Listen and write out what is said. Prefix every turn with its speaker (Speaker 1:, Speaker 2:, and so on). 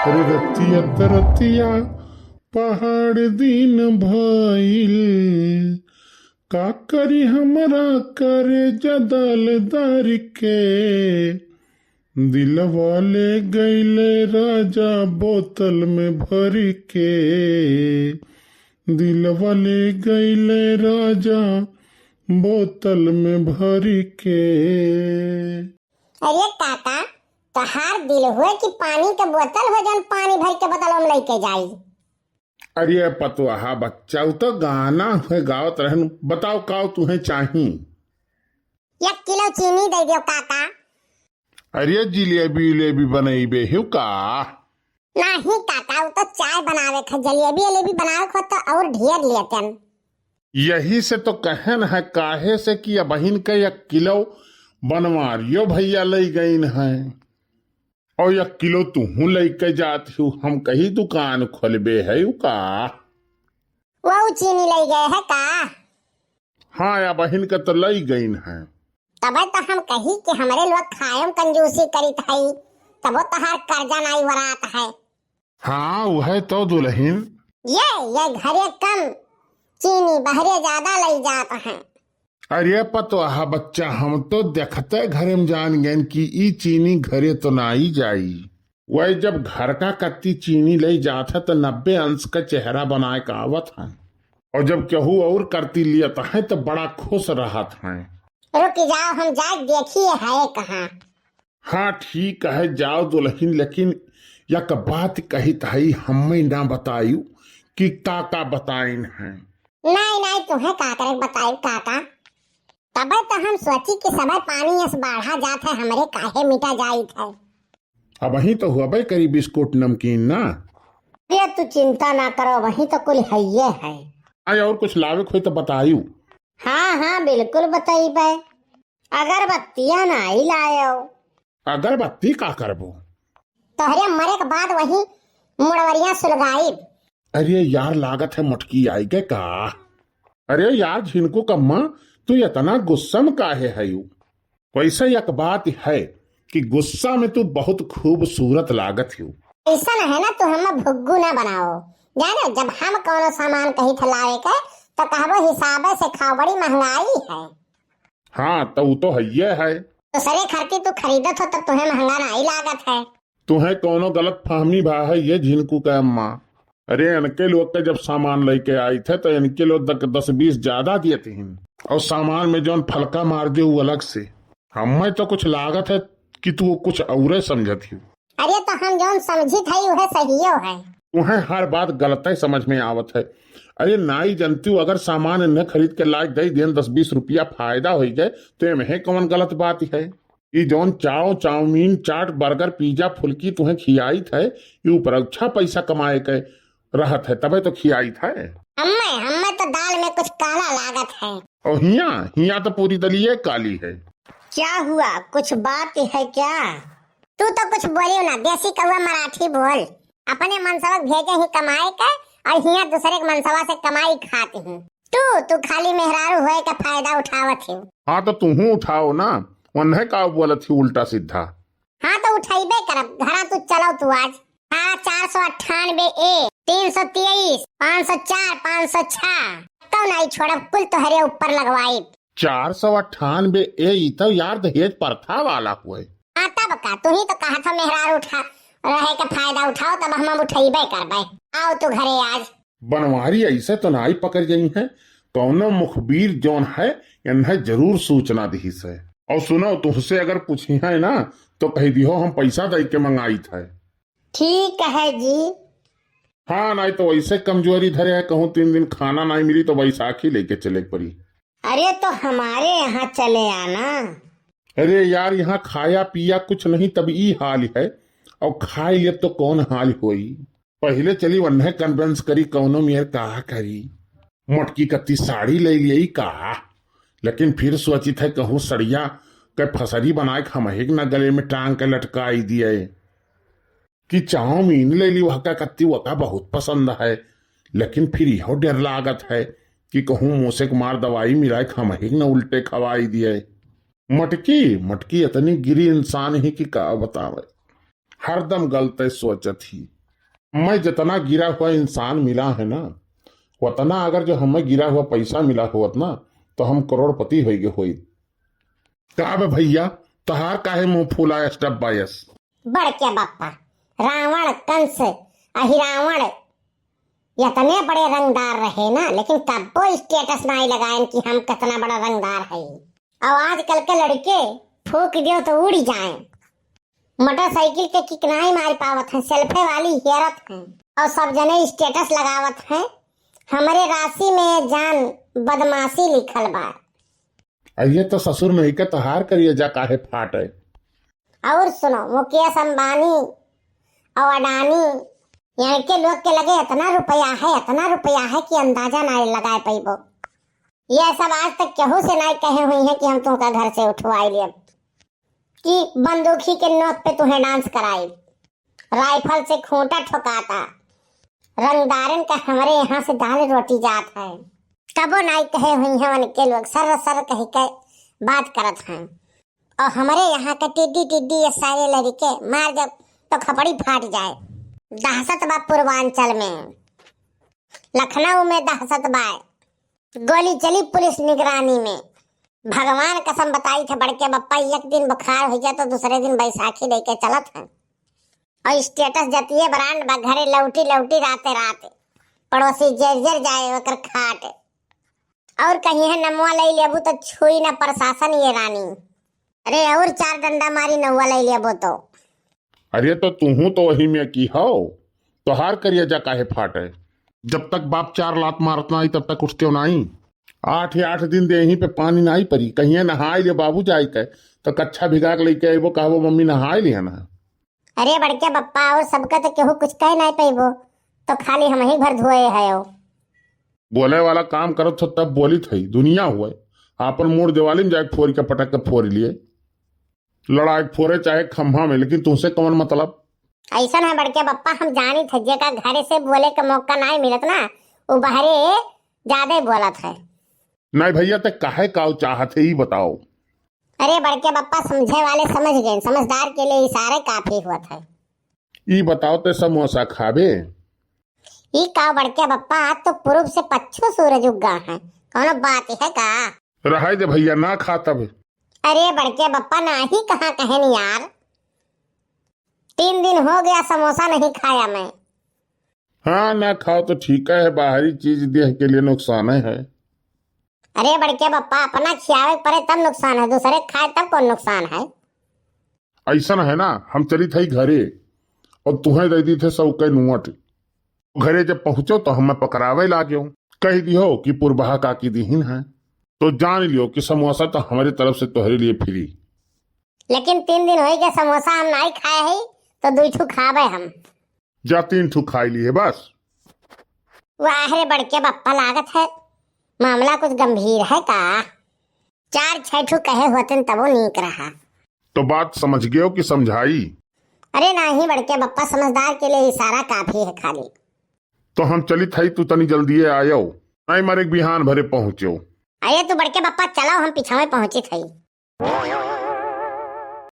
Speaker 1: अरे रतिया तरतिया पहाड़ दिन भइल, का करी हमरा करे जदल दर के। दिलवा ले गईले राजा बोतल में भर के, दिलवा ले गईले राजा बोतल में भर के।
Speaker 2: अरे काका, तहार दिल हुए कि पानी के बोतल हो जन पानी भर के बोतल में लेके जाई।
Speaker 1: अरे पतवाहा बच्चा तो गाना है गावत रहन। बताओ काओ तुम्हें चाही।
Speaker 2: 1 किलो चीनी दे दियो काका।
Speaker 1: अरे जिलेबी उलेबी बनैबे हिउ का?
Speaker 2: नहीं काका, वो तो चाय बनावे ख, जलेबी उलेबी बनावे ख तो और ढेर लेतन।
Speaker 1: यही से तो कहन है काहे से कि बहिन के 1 किलो बनवारियो भैया ले गईन है और 1 किलो तुहू लेके जात हूँ। हम कही दुकान खोलबे है का?
Speaker 2: वो चीनी ले गए है का?
Speaker 1: हाँ या बहिन के तो ले गईन है।
Speaker 2: तब तो हम कही कि हमारे लोग खायम कंजूसी करीत हई, तब तहार कर्जा नहीं वरात है।
Speaker 1: हाँ वह तो दुल्हन
Speaker 2: ये घरे कम चीनी बहरे ज्यादा ले जात है।
Speaker 1: अरे पतवाहा बच्चा, हम तो देखते घरे में जान गए कि ई चीनी घरे तो ना ही जाई। वह जब घर का कत्ती चीनी ले जात है तो 90 अंश का चेहरा बनाए का आवत है, और जब केहू और करती लियत है तो बड़ा खुश रहत है।
Speaker 2: रुक जाओ, हम जाए देखिए है कहाँ।
Speaker 1: हाँ ठीक है, जाओ दुल्हन, लेकिन यक बात कही तही हमें ना बतायू कि काका बताइन है।
Speaker 2: नहीं तुम्हें का करे बताई काका। तब तो हम सोची कि समय पानी इस बढ़ा जात है, हमरे काहे मिटा जाइत है।
Speaker 1: अब वही तो हुआ करी बिस्कुट नमकीन ना।
Speaker 2: ये तू चिंता ना करो, वही तो कुल है है।
Speaker 1: आय और कुछ लावे कोई तो बतायू।
Speaker 2: हाँ बिल्कुल बताइबे। अगरबत्तियां नहीं लायो।
Speaker 1: अगरबत्ती का करबो?
Speaker 2: तोहरे मरे के बाद वही मुड़वरिया सुलगाई।
Speaker 1: अरे यार लागत है मटकी आई गए का। अरे यार झिनको कम्मा, तू इतना गुस्सा में काहे है यू? वैसे एक बात है कि गुस्सा में तू बहुत खूबसूरत लागत हूँ।
Speaker 2: ऐसा है ना, तो हम भुग्गू ना बनाओ। जाने जब हम कोनो सामान कही थे लावे के तो कहबो हिसाबे से खाओ, बड़ी महंगाई है।
Speaker 1: हाँ तो है
Speaker 2: तो सरे खर्ची तू खरीदत हो तो तुम्हें महंगा नहीं लागत है।
Speaker 1: तुम्हें कोनो गलत फहमी भा है ये झिनको का अम्मा। अरे इनके लोग के जब सामान लेके आई थे तो इनके लोग 10-20 ज्यादा दिए थे, और सामान में जो फलका मार दे वो अलग से। हमें तो कुछ लागत है कि तू कुछ और समझत ही।
Speaker 2: अरे तो हम जो समझी थी वह सही है।
Speaker 1: तुम्हें हर बात गलत ही समझ में आवत है। अरे नाई जनती हूँ, अगर सामान इन्हें खरीद के लायक दे दें 10-20 रुपया फायदा हो जाए तो इन्हें कौन गलत बात है। ये जौन चाउमीन चाट बर्गर पिज्जा फुल्की तुम्हें खियाई थे, ये ऊपर अच्छा पैसा कमाए के रहत है, तबे तो खियाई थे।
Speaker 2: हमें तो दाल में कुछ काला लागत है।
Speaker 1: और हिया तो पूरी दलिए काली है।
Speaker 2: क्या हुआ, कुछ बात है क्या? तू तो कुछ बोलियो ना, देसी कौवा मराठी बोल। अपने मनसवा भेजे ही कमाए के और हिया दूसरे के मनसवा से कमाई खाती हूँ। तू खाली मेहरारू होए का फायदा उठावत है।
Speaker 1: हाँ तो तुम उठाओ ना, उन्हें का बोलत थी उल्टा सीधा।
Speaker 2: हाँ तो उठाइबे करब। घरा तू चलो तू आज। हाँ 498 ए 323 504 506 तो नहीं छोड़ब, कुल तोहरे ऊपर लगवाई।
Speaker 1: 498 ए तो यार दहेज प्रथा वाला हुए।
Speaker 2: हाँ तब का तू ही तो कहा था मेहरारू उठा रहे का फायदा उठाओ, तब हम उठाइबे करबे। आओ तू घरे आज।
Speaker 1: बनवारी ऐसे तो नाई पकड़ गई है, कौनो मुखबिर जोन है इन्हें जरूर सूचना दी से। और सुनो, तुझसे अगर पूछी है ना तो कह दियो हम पैसा दे के मंगाई थे।
Speaker 2: ठीक है जी।
Speaker 1: हाँ नहीं तो वैसे कमजोरी धरे है, कहूँ 3 दिन खाना नहीं मिली तो बैसाखी लेके चले पड़ी।
Speaker 2: अरे तो हमारे यहाँ चले आना।
Speaker 1: अरे यार यहाँ खाया पिया कुछ नहीं तब ई हाल है, और खाए लिए तो कौन हाल होई। पहले चली वन्हे कन्वेंस करी कौनो मेयर कहा करी मटकी कत्ती साड़ी ले लिये का, लेकिन फिर सोची थे कहूँ सड़िया के फसरी बनाए खमहेक न गले में टांग के लटकाई दिए कि चाउमीन ले ली वह का कत्ती वह बहुत पसंद है, लेकिन फिर यह डर लागत है कि कहूँ मोसे मार दवाई मिलाए खमहेक न उल्टे खवाई दिए। मटकी इतनी गिरी इंसान ही कि का बतावे, हरदम गलते सोचत ही। मैं जितना गिरा हुआ इंसान मिला है ना, उतना अगर जो हमें गिरा हुआ पैसा मिला होत ना, तो हम करोड़पति होई। का बे भैया, तहार काहे मुंह फूला स्टेप बायस?
Speaker 2: बड़के बप्पा, रावण कंस अहिरावण इतने बड़े रंगदार रहे ना, लेकिन कब्बो स्टेटस नहीं लगाए कि हम कितना बड़ा रंगदार है। और आजकल के लड़के फूक दियो तो उड़ जाए। मोटरसाइकिल के किक नहीं मार पावत है, सेल्फे वाली हेरत है और सब जने स्टेटस लगावत है। हमारे राशि में जान बदमाशी लिखल बा।
Speaker 1: ये तो ससुर नहीं के तहार करिए जा काहे फाट है।
Speaker 2: और सुनो, मुकेश अंबानी और अडानी यहाँ के लोग के लगे इतना रुपया है कि अंदाजा नहीं लगा पाइबो। ये सब आज तक केहू से नहीं कहे हुई है कि हम तुमका घर से उठवाई लिए, कि बंदूकी के नोक पे तुम्हें डांस कराई, राइफल से खूंटा ठोकाता, रंगदारन का हमारे यहाँ से दाल रोटी जात है। कबो नहीं कहे हुई है उनके लोग, सर कह के बात करत हैं। और हमारे यहाँ का टिड्डी ये सारे लड़के मार जब तो खपड़ी फाट जाए। दहशत बा पूर्वांचल में, लखनऊ में दहशत बा। गोली चली पुलिस निगरानी में। भगवान कसम बताई थे बड़के बप्पा, एक दिन बुखार हो जाए तो दूसरे दिन बैसाखी लेके चलत है। और स्टेटस जतिये ब्रांड बा, घरे लौटी राते पड़ोसी जर जाए ओकर खाट। और कहीं है नमुआ ले लेबू तो छुई न प्रशासन ये रानी। अरे और 4 डंडा मारी नौआ ले लेबू तो।
Speaker 1: अरे तो तू तो वही में की हो, तोहार करिए जा काहे फाट है। जब तक बाप 4 लात मारत नहीं तब तक उठते नहीं। 8 दिन दे यहीं पे पानी नहीं परी, कहीं नहाए ले बाबू जाए के तो कच्छा भिगा के लेके आइबो, कहबो मम्मी नहाए लिया ना।
Speaker 2: अरे बड़के बप्पा, और सबका तो केहू कुछ कह नहीं पाइबो, तो खाली हम ही भर धोए है।
Speaker 1: बोले वाला काम करत हो तब बोली थी, दुनिया हुए आपन मोड़ दिवाली में जाए फोड़ के पटक के फोड़ लिए, लड़ाई फोड़े चाहे खम्भा में, लेकिन तुमसे कौन मतलब?
Speaker 2: ऐसा है बड़के बप्पा, हम जानी थे जेका घरे से बोले का मौका नहीं मिलत ना, वो बाहरे ज्यादा बोलत है।
Speaker 1: नहीं भैया, ते काहे काव चाहते ही बताओ।
Speaker 2: अरे बड़के बप्पा, समझे वाले समझ गए, समझदार के लिए इशारे काफी हुआ था।
Speaker 1: ये बताओ ते समोसा खाबे?
Speaker 2: ई का बड़के बप्पा, आज तो पूर्व से पश्चिम सूरज उगा है, कौन बात है का?
Speaker 1: रहाई दे भैया, ना खा तब।
Speaker 2: अरे बड़के बप्पा, ना ही कहाँ कहे नहीं यार, 3 दिन हो गया समोसा नहीं खाया मैं।
Speaker 1: हाँ ना खाओ तो ठीक है, बाहरी चीज देह के लिए नुकसान है।
Speaker 2: अरे बड़के बप्पा, अपना खियावे पड़े तब नुकसान है, दूसरे खाए तब कौन नुकसान है?
Speaker 1: ऐसा है ना, हम चली थी घरे और तुम्हें दे दी थे 100 के नोट। घरे जब पहुंचो तो हमें पकड़ावे लागो, कह दियो कि पुरबहा काकी दीहिन है, तो जान लियो कि समोसा तो हमारी तरफ से तुम्हारे लिए फ्री।
Speaker 2: लेकिन 3 दिन हो गए समोसा हम नहीं खाए है, तो 2 ठू खावे हम।
Speaker 1: जा 3 ठू खाई लिए बस।
Speaker 2: वाह रे बड़के बप्पा, लागत है मामला कुछ गंभीर है का? 4-6 ठू कहे होते तब वो नीक रहा।
Speaker 1: तो बात समझ गयो कि समझाई?
Speaker 2: अरे नहीं बड़के बप्पा, समझदार के लिए इशारा काफी है खाली।
Speaker 1: तो हम चली थी, तू तनी जल्दी आयो, नहीं मारे बिहान भरे पहुंचो।
Speaker 2: अरे तू बड़के बप्पा चलो, हम पीछा में पहुंची थी।